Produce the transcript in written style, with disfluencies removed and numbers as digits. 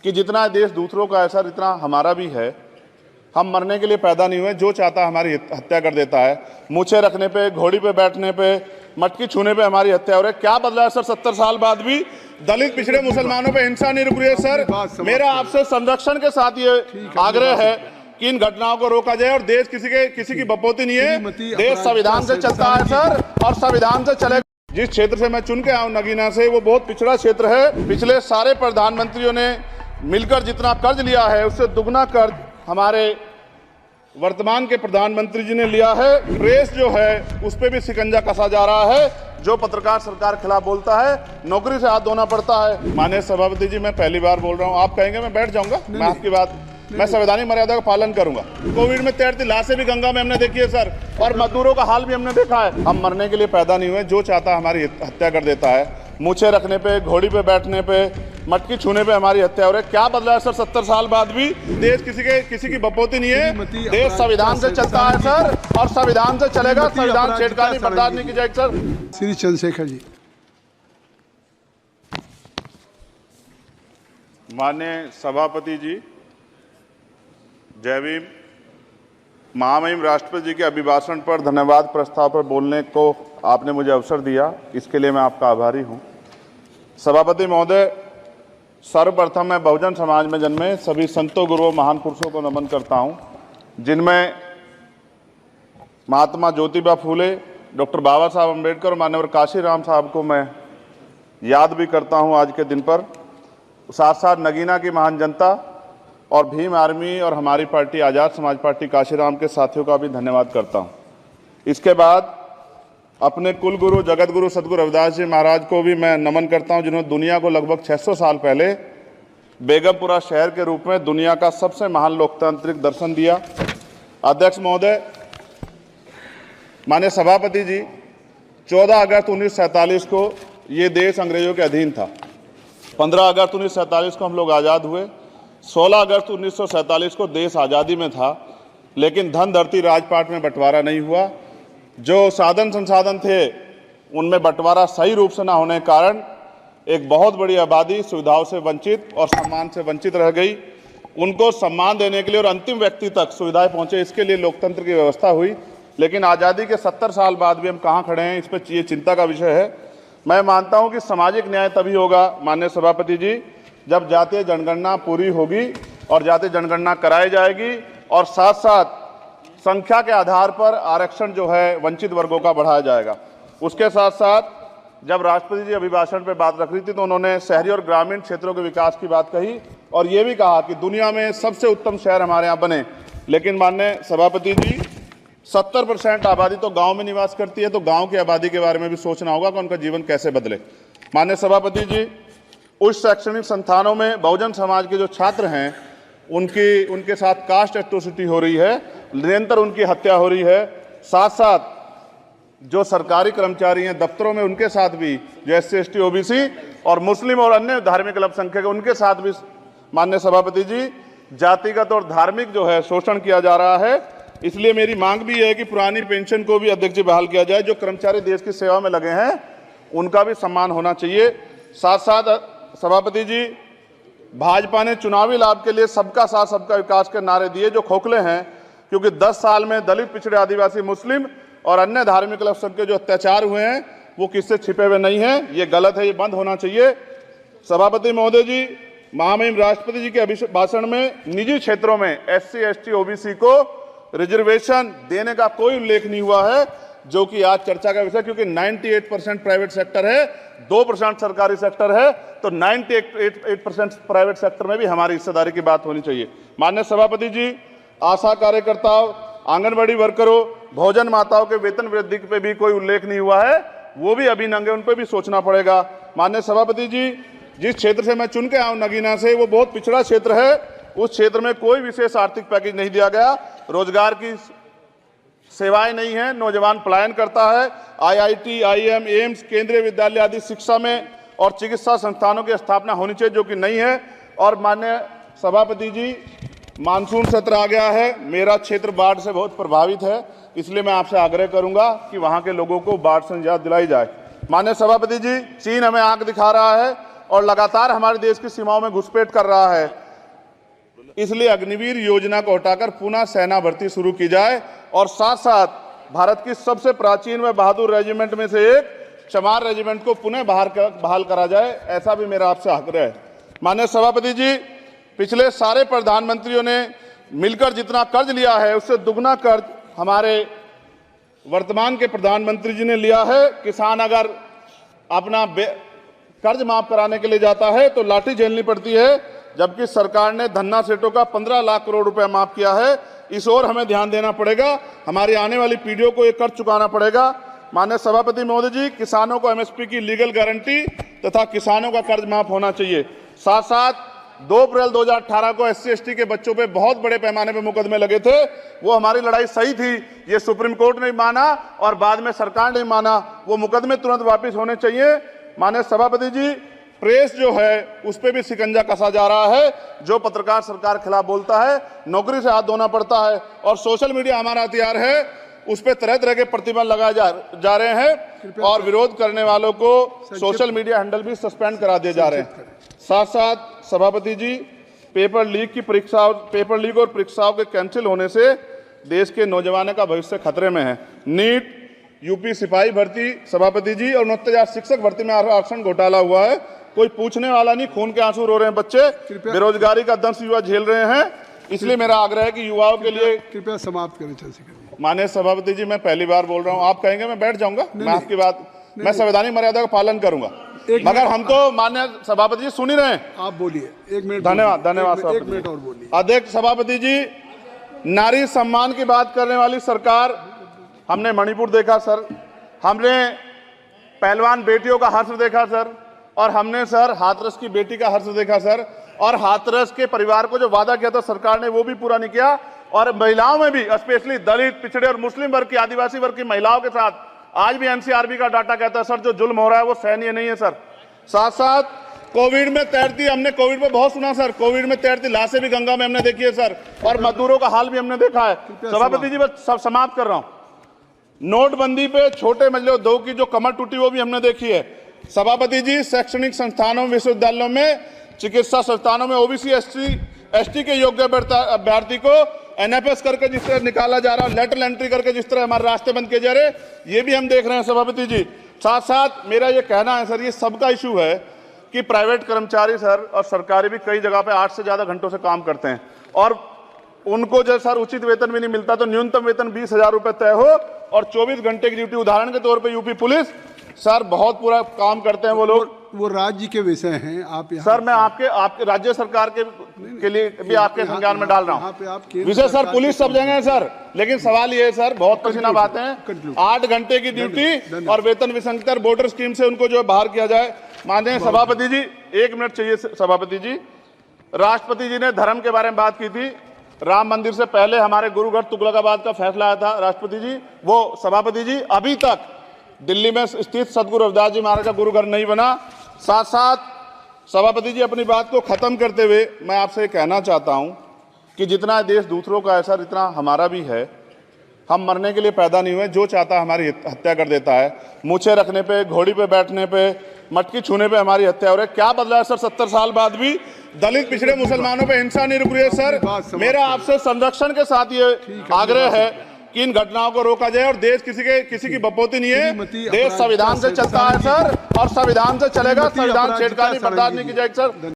कि जितना देश दूसरों का ऐसा इतना हमारा भी है। हम मरने के लिए पैदा नहीं हुए, जो चाहता है हमारी हत्या कर देता है। मूछे रखने पे, घोड़ी पे बैठने पे, मटकी छूने पे हमारी हत्या हो रही है। क्या बदला है सर? 70 साल बाद भी दलित पिछड़े मुसलमानों पे हिंसा नहीं रुक रही है। सर मेरा आपसे संरक्षण के साथ ये आग्रह है कि इन घटनाओं को रोका जाए और देश किसी की बपोती नहीं है, देश संविधान से चलता है सर, और संविधान से चलेगा। जिस क्षेत्र से मैं चुन के आया हूं नगीना से, वो बहुत पिछड़ा क्षेत्र है। पिछले सारे प्रधानमंत्रियों ने मिलकर जितना कर्ज लिया है उससे दुगना कर्ज हमारे वर्तमान के प्रधानमंत्री जी ने लिया है। प्रेस जो है उस पर भी शिकंजा कसा जा रहा है। जो पत्रकार सरकार के खिलाफ बोलता है नौकरी से हाथ धोना पड़ता है। माननीय सभापति जी, मैं पहली बार बोल रहा हूं, आप कहेंगे मैं बैठ जाऊंगा, मैं आपकी बात, मैं संवैधानिक मर्यादा का पालन करूंगा। कोविड में तैरती लाशें भी गंगा में हमने देखी है सर, और मजदूरों का हाल भी हमने देखा है। हम मरने के लिए पैदा नहीं हुए, जो चाहता है हमारी हत्या कर देता है। मूछे रखने पे, घोड़ी पे बैठने पे, मटकी छूने पे हमारी हत्या हो रही है। क्या बदला है सर? 70 साल बाद भी देश किसी की बपोती नहीं है, देश संविधान से चलता है सर, और संविधान से चलेगा। संविधान छेड़खानी बर्दाश्त नहीं की जाएगी सर। श्री चंद्रशेखर जी। माननीय सभापति जी, जय भीम। महामहिम राष्ट्रपति जी के अभिभाषण पर धन्यवाद प्रस्ताव पर बोलने को आपने मुझे अवसर दिया, इसके लिए मैं आपका आभारी हूं। सभापति महोदय, सर्वप्रथम मैं बहुजन समाज में जन्मे सभी संतों, गुरुओं, महान पुरुषों को नमन करता हूं, जिनमें महात्मा ज्योतिबा फूले, डॉक्टर बाबा साहब अम्बेडकर और मान्यवर काशीराम साहब को मैं याद भी करता हूं आज के दिन पर। साथ साथ नगीना की महान जनता और भीम आर्मी और हमारी पार्टी आज़ाद समाज पार्टी काशीराम के साथियों का भी धन्यवाद करता हूं। इसके बाद अपने कुल गुरु जगत गुरु सदगुरु रविदास जी महाराज को भी मैं नमन करता हूं, जिन्होंने दुनिया को लगभग 600 साल पहले बेगमपुरा शहर के रूप में दुनिया का सबसे महान लोकतांत्रिक दर्शन दिया। अध्यक्ष महोदय, माननीय सभापति जी, 14 अगस्त 1947 को ये देश अंग्रेजों के अधीन था। 15 अगस्त 1947 को हम लोग आज़ाद हुए। 16 अगस्त 1947 को देश आज़ादी में था, लेकिन धन धरती राजपाट में बंटवारा नहीं हुआ। जो साधन संसाधन थे उनमें बंटवारा सही रूप से न होने के कारण एक बहुत बड़ी आबादी सुविधाओं से वंचित और सम्मान से वंचित रह गई। उनको सम्मान देने के लिए और अंतिम व्यक्ति तक सुविधाएं पहुंचे, इसके लिए लोकतंत्र की व्यवस्था हुई। लेकिन आज़ादी के 70 साल बाद भी हम कहाँ खड़े हैं, इस पर ये चिंता का विषय है। मैं मानता हूं कि सामाजिक न्याय तभी होगा माननीय सभापति जी, जब जातीय जनगणना पूरी होगी और जातीय जनगणना कराई जाएगी, और साथ साथ संख्या के आधार पर आरक्षण जो है वंचित वर्गों का बढ़ाया जाएगा। उसके साथ साथ जब राष्ट्रपति जी अभिभाषण पर बात रख रही थी तो उन्होंने शहरी और ग्रामीण क्षेत्रों के विकास की बात कही, और ये भी कहा कि दुनिया में सबसे उत्तम शहर हमारे यहाँ बने। लेकिन माननीय सभापति जी, 70% आबादी तो गांव में निवास करती है, तो गांव की आबादी के बारे में भी सोचना होगा कि उनका जीवन कैसे बदले। माननीय सभापति जी, उच्च शैक्षणिक संस्थानों में बहुजन समाज के जो छात्र हैं उनके साथ कास्ट एट्रोसिटी हो रही है, निरंतर उनकी हत्या हो रही है। साथ साथ जो सरकारी कर्मचारी हैं दफ्तरों में, उनके साथ भी जो SC ST OBC और मुस्लिम और अन्य धार्मिक अल्पसंख्यक उनके साथ भी माननीय सभापति जी जातिगत और धार्मिक जो है शोषण किया जा रहा है। इसलिए मेरी मांग भी है कि पुरानी पेंशन को भी अध्यक्ष जी बहाल किया जाए। जो कर्मचारी देश की सेवा में लगे हैं उनका भी सम्मान होना चाहिए। साथ साथ सभापति जी, भाजपा ने चुनावी लाभ के लिए सबका साथ सबका विकास के नारे दिए जो खोखले हैं, क्योंकि 10 साल में दलित, पिछड़े, आदिवासी, मुस्लिम और अन्य धार्मिक अल्पसंख्यक जो अत्याचार हुए हैं वो किससे छिपे हुए नहीं हैं। ये गलत है, ये बंद होना चाहिए। सभापति महोदय जी, महामहिम राष्ट्रपति जी के अभिभाषण में निजी क्षेत्रों में SC ST OBC को रिजर्वेशन देने का कोई उल्लेख नहीं हुआ है, जो कि आज चर्चा का विषय, क्योंकि 98% प्राइवेट सेक्टर है, 2% सरकारी सेक्टर है, तो 98% प्राइवेट सेक्टर में भी हमारी हिस्सेदारी की बात होनी चाहिए। माननीय सभापति जी, आशा कार्यकर्ताओं, आंगनबाड़ी वर्करों, भोजन माताओं के वेतन वृद्धि पे भी कोई उल्लेख नहीं हुआ है, वो भी अभी नंगे, उन पर भी सोचना पड़ेगा। माननीय सभापति जी, जिस क्षेत्र से मैं चुन के आया हूं नगीना से, वो बहुत पिछड़ा क्षेत्र है। उस क्षेत्र में कोई विशेष आर्थिक पैकेज नहीं दिया गया, रोजगार की सेवाएं नहीं है, नौजवान पलायन करता है। IIT, IIM, एम्स, केंद्रीय विद्यालय आदि शिक्षा में और चिकित्सा संस्थानों की स्थापना होनी चाहिए, जो कि नहीं है। और माननीय सभापति जी, मानसून सत्र आ गया है, मेरा क्षेत्र बाढ़ से बहुत प्रभावित है, इसलिए मैं आपसे आग्रह करूंगा कि वहां के लोगों को बाढ़ से निजात दिलाई जाए। माननीय सभापति जी, चीन हमें आंख दिखा रहा है और लगातार हमारे देश की सीमाओं में घुसपैठ कर रहा है। इसलिए अग्निवीर योजना को हटाकर पुनः सेना भर्ती शुरू की जाए और साथ साथ भारत की सबसे प्राचीन व बहादुर रेजिमेंट में से एक चमार रेजिमेंट को पुनः बहाल करा जाए, ऐसा भी मेरा आपसे आग्रह है। माननीय सभापति जी, पिछले सारे प्रधानमंत्रियों ने मिलकर जितना कर्ज लिया है उससे दुगना कर्ज हमारे वर्तमान के प्रधानमंत्री जी ने लिया है। किसान अगर अपना कर्ज माफ कराने के लिए जाता है तो लाठी झेलनी पड़ती है, जबकि सरकार ने धन्ना सेठों का 15 लाख करोड़ रुपया माफ किया है। इस ओर हमें ध्यान देना पड़ेगा, हमारी आने वाली पीढ़ियों को ये कर्ज चुकाना पड़ेगा। माननीय सभापति महोदय जी, किसानों को एमएसपी की लीगल गारंटी तथा किसानों का कर्ज माफ होना चाहिए। साथ साथ 2 अप्रैल 2018 को SC/ST के बच्चों पे बहुत बड़े पैमाने पे मुकदमे लगे थे। वो हमारी लड़ाई सही थी, ये सुप्रीम कोर्ट ने माना और बाद में सरकार ने माना। वो मुकदमे तुरंत वापस होने चाहिए। माननीय सभापति जी, प्रेस जो है उस पर भी शिकंजा कसा जा रहा है। जो पत्रकार सरकार के खिलाफ बोलता है नौकरी से हाथ धोना पड़ता है, और सोशल मीडिया हमारा हथियार है, उस पर तरह तरह के प्रतिबंध लगाए जा रहे हैं और विरोध करने वालों को सोशल मीडिया हैंडल भी सस्पेंड करा दिए जा रहे हैं। साथ साथ सभापति जी, पेपर लीक और परीक्षाओं के कैंसिल होने से देश के नौजवानों का भविष्य खतरे में है। नीट, यूपी सिपाही भर्ती सभापति जी और 69,000 शिक्षक भर्ती में आरक्षण घोटाला हुआ है, कोई पूछने वाला नहीं, खून के आंसू रो रहे हैं बच्चे, बेरोजगारी का दंश युवा झेल रहे हैं। इसलिए मेरा आग्रह है कि युवाओं के लिए कृपया समाप्त करें। चंद्रशेखर, माननीय सभापति जी, मैं पहली बार बोल रहा हूं, आप कहेंगे मैं बैठ जाऊंगा, मैं आपकी बात, मैं संवैधानिक मर्यादा का पालन करूंगा, मगर हम तो माननीय सभापति जी सुन ही रहे हैं। आप बोलिए, 1 मिनट। धन्यवाद। एक मिनट और बोलिए। अध्यक्ष सभापति जी, नारी सम्मान की बात करने वाली सरकार, हमने मणिपुर देखा सर, हमने पहलवान बेटियों का हर्ष देखा सर, और हमने सर हाथरस की बेटी का हर्ष देखा सर, और हाथरस के परिवार को जो वादा किया था सरकार ने वो भी पूरा नहीं किया। और महिलाओं में भी, स्पेशली दलित, पिछड़े और मुस्लिम वर्ग की, आदिवासी वर्ग की महिलाओं के साथ आज भी NCRB का डाटा कहता है सर जो जुल्म हो रहा है वो सहनीय नहीं है सर। साथ साथ कोविड में तैरती, हमने कोविड में बहुत सुना सर, कोविड में तैरती लाशें भी गंगा में हमने देखी है सर, और मजदूरों का हाल भी हमने देखा है। सभापति जी, बस सब समाप्त कर रहा हूं। नोटबंदी पे छोटे मजले उद्योग की जो कमर टूटी वो भी हमने देखी है। सभापति जी, शैक्षणिक संस्थानों, विश्वविद्यालयों में, चिकित्सा संस्थानों में OBC ST के योग्य अभ्यर्थी को NFS करके जिस तरह निकाला जा रहा है, लेटरल एंट्री करके जिस तरह हमारे रास्ते बंद किए जा रहे, ये भी हम देख रहे हैं सभापति जी। साथ साथ मेरा ये कहना है सर, ये सबका इशू है कि प्राइवेट कर्मचारी सर और सरकारी भी कई जगह पे 8 से ज्यादा घंटों से काम करते हैं और उनको जब सर उचित वेतन भी नहीं मिलता, तो न्यूनतम वेतन 20,000 रुपए तय हो और 24 घंटे की ड्यूटी। उदाहरण के तौर पे यूपी पुलिस सर बहुत पूरा काम करते हैं वो लोग, वो राज्य के विषय हैं। आप यहाँ सर मैं आपके राज्य सरकार के लिए भी आपके संज्ञान में डाल रहा हूँ विषय सर। पुलिस सब जगह है सर, लेकिन सवाल ये है सर, बहुत पसीना बहाते हैं, 8 घंटे की ड्यूटी और वेतन विसंगति, वोटर स्कीम से उनको जो बाहर किया जाए। माननीय सभापति जी, 1 मिनट चाहिए सभापति जी। राष्ट्रपति जी ने धर्म के बारे में बात की थी। राम मंदिर से पहले हमारे गुरुघर तुगलकाबाद का फैसला आया था राष्ट्रपति जी, वो सभापति जी अभी तक दिल्ली में स्थित सदगुरु रविदास जी महाराज का गुरुघर नहीं बना। साथ साथ सभापति जी, अपनी बात को खत्म करते हुए मैं आपसे कहना चाहता हूं कि जितना देश दूसरों का है सर, इतना हमारा भी है। हम मरने के लिए पैदा नहीं हुए, जो चाहता है हमारी हत्या कर देता है। मूछें रखने पे, घोड़ी पे बैठने पे, मटकी छूने पे हमारी हत्या हो रही है। क्या बदला है सर 70 साल बाद भी? दलित, पिछड़े, मुसलमानों पे हिंसा नहीं रुक रही है सर। मेरा आपसे संरक्षण के साथ ये आग्रह है कि इन घटनाओं को रोका जाए और देश किसी की बपोती नहीं है। देश संविधान से चलता है सर और संविधान से चलेगा। संविधान छेड़खानी बर्दाश्त नहीं की जाएगी सर।